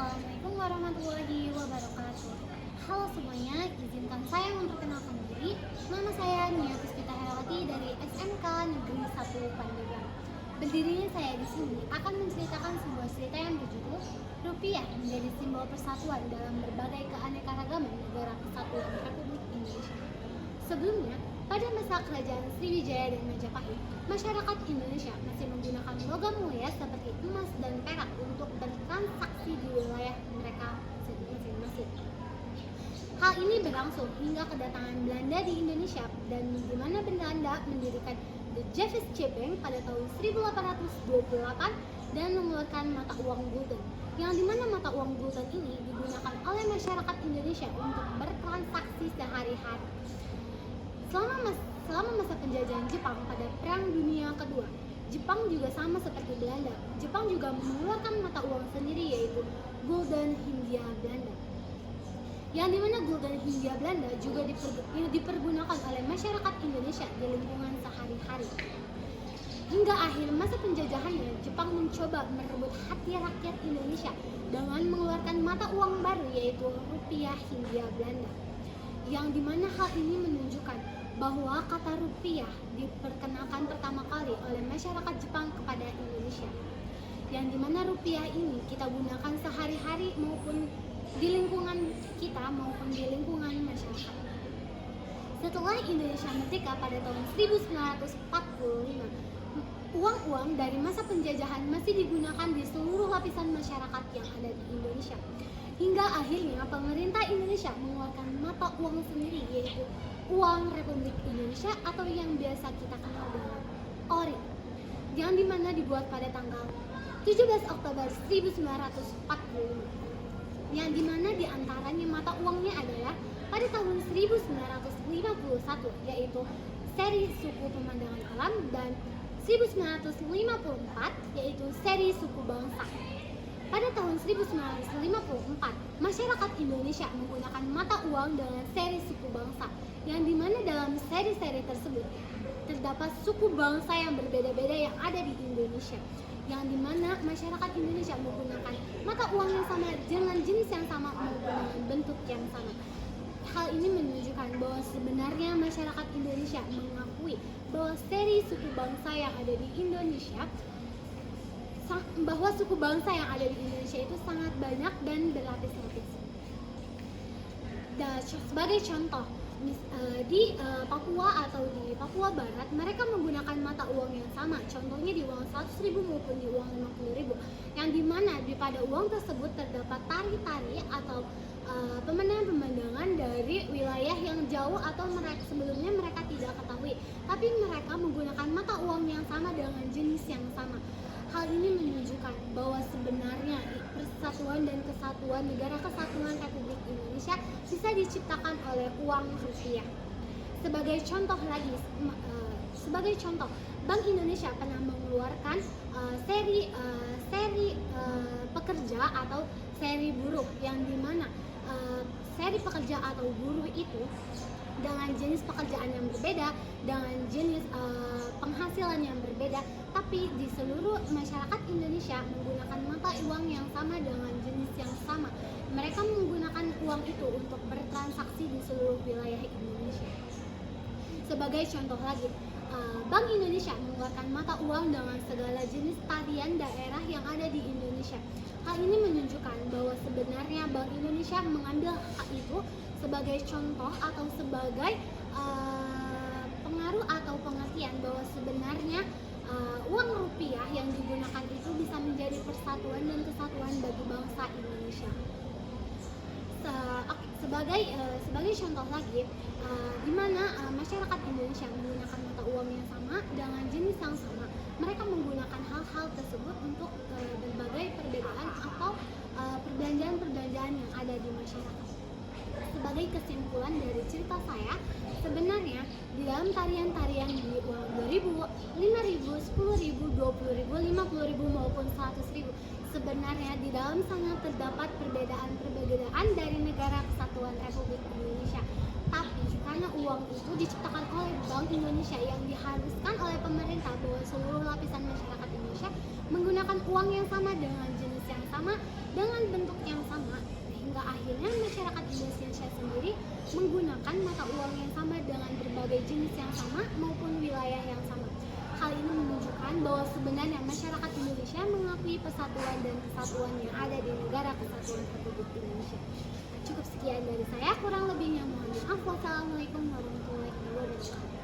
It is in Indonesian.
Assalamualaikum warahmatullahi wabarakatuh. Halo semuanya, izinkan saya memperkenalkan diri. Nama saya Nia Puspita Herawati dari SMK Negeri 1 Pandeglang. Berdirinya saya di sini akan menceritakan sebuah cerita yang berjudul Rupiah menjadi simbol persatuan dalam berbagai keanekaragaman negara kesatuan Republik Indonesia. Sebelumnya, pada masa kerajaan Sriwijaya dan Majapahit, masyarakat Indonesia masih menggunakan logam mulia seperti emas dan perak untuk bertransaksi di wilayah mereka masing-masing. Hal ini berlangsung hingga kedatangan Belanda di Indonesia dan di mana Belanda mendirikan The Javistche Bank pada tahun 1828 dan mengeluarkan mata uang gulden, yang dimana mata uang gulden ini digunakan oleh masyarakat Indonesia untuk bertransaksi sehari-hari. Selama masa penjajahan Jepang pada Perang Dunia Kedua, Jepang juga sama seperti Belanda. Jepang juga mengeluarkan mata uang sendiri, yaitu Gulden Hindia Belanda. Yang dimana Gulden Hindia Belanda juga dipergunakan oleh masyarakat Indonesia di lingkungan sehari-hari. Hingga akhir masa penjajahannya, Jepang mencoba merebut hati rakyat Indonesia dengan mengeluarkan mata uang baru, yaitu rupiah Hindia Belanda. Yang dimana hal ini menunjukkan bahwa kata rupiah diperkenalkan pertama kali oleh masyarakat Jepang kepada Indonesia. Yang dimana rupiah ini kita gunakan sehari-hari maupun di lingkungan kita maupun di lingkungan masyarakat. Setelah Indonesia merdeka pada tahun 1945, uang-uang dari masa penjajahan masih digunakan di seluruh lapisan masyarakat yang ada di Indonesia. Hingga akhirnya pemerintah Indonesia mengeluarkan mata uang sendiri, yaitu uang Republik Indonesia atau yang biasa kita kenal dengan Ori, yang dimana dibuat pada tanggal 17 Oktober 1945, yang dimana diantaranya mata uangnya adalah pada tahun 1951, yaitu seri suku pemandangan alam, dan 1954 yaitu seri suku bangsa. Pada tahun 1954, masyarakat Indonesia menggunakan mata uang dengan seri suku bangsa, yang dimana dalam seri-seri tersebut terdapat suku bangsa yang berbeda-beda yang ada di Indonesia, yang dimana masyarakat Indonesia menggunakan mata uang yang sama dengan jenis yang sama maupun dengan bentuk yang sama. Hal ini menunjukkan bahwa sebenarnya masyarakat Indonesia mengakui bahwa seri suku bangsa yang ada di Indonesia itu sangat banyak dan berlapis-lapis. Sebagai contoh, di Papua atau di Papua Barat, mereka menggunakan mata uang yang sama. Contohnya di uang 100.000 maupun di uang 50.000, yang dimana pada uang tersebut terdapat tari-tari atau pemandangan-pemandangan dari wilayah yang jauh atau sebelumnya mereka tidak ketahui, tapi mereka menggunakan mata uang yang sama dengan jenis yang sama. Hal ini menunjukkan bahwa sebenarnya persatuan dan kesatuan negara kesatuan Republik Indonesia bisa diciptakan oleh uang rupiah. Sebagai contoh, Bank Indonesia pernah mengeluarkan seri pekerja atau seri buruh, yang dimana seri pekerja atau buruh itu dengan jenis pekerjaan yang berbeda, dengan jenis penghasilan yang berbeda, tapi di seluruh masyarakat Indonesia menggunakan mata uang yang sama dengan jenis yang sama. Mereka menggunakan uang itu untuk bertransaksi di seluruh wilayah Indonesia. Sebagai contoh lagi, Bank Indonesia mengeluarkan mata uang dengan segala jenis tarian daerah yang ada di Indonesia. Hal ini menunjukkan bahwa sebenarnya Bank Indonesia mengambil hal itu sebagai contoh atau sebagai pengaruh atau pengertian bahwa sebenarnya uang rupiah yang digunakan itu bisa menjadi persatuan dan kesatuan bagi bangsa Indonesia. Sebagai contoh lagi, di mana masyarakat Indonesia menggunakan mata uang yang sama dengan jenis yang sama, mereka menggunakan hal-hal tersebut untuk berbagai perbedaan atau perbelanjaan yang ada di masyarakat. Sebagai kesimpulan dari cerita saya, sebenarnya di dalam tarian-tarian di uang 2.000, 5.000, 10.000, 20.000, 50.000 maupun 100.000, sebenarnya di dalam sana terdapat perbedaan dari negara kesatuan Republik Indonesia. Tapi karena uang itu diciptakan oleh Bank Indonesia yang diharuskan oleh pemerintah bahwa seluruh lapisan masyarakat Indonesia menggunakan uang yang sama dengan jenis yang sama dengan bentuk bentuk yang sama, hingga akhirnya masyarakat Indonesia sendiri menggunakan mata uang yang sama dengan berbagai jenis yang sama maupun wilayah yang sama. Hal ini menunjukkan bahwa sebenarnya masyarakat Indonesia mengakui persatuan dan kesatuan yang ada di negara kesatuan Republik Indonesia. Cukup sekian dari saya, kurang lebihnya mohon maaf. Wassalamualaikum warahmatullahi wabarakatuh.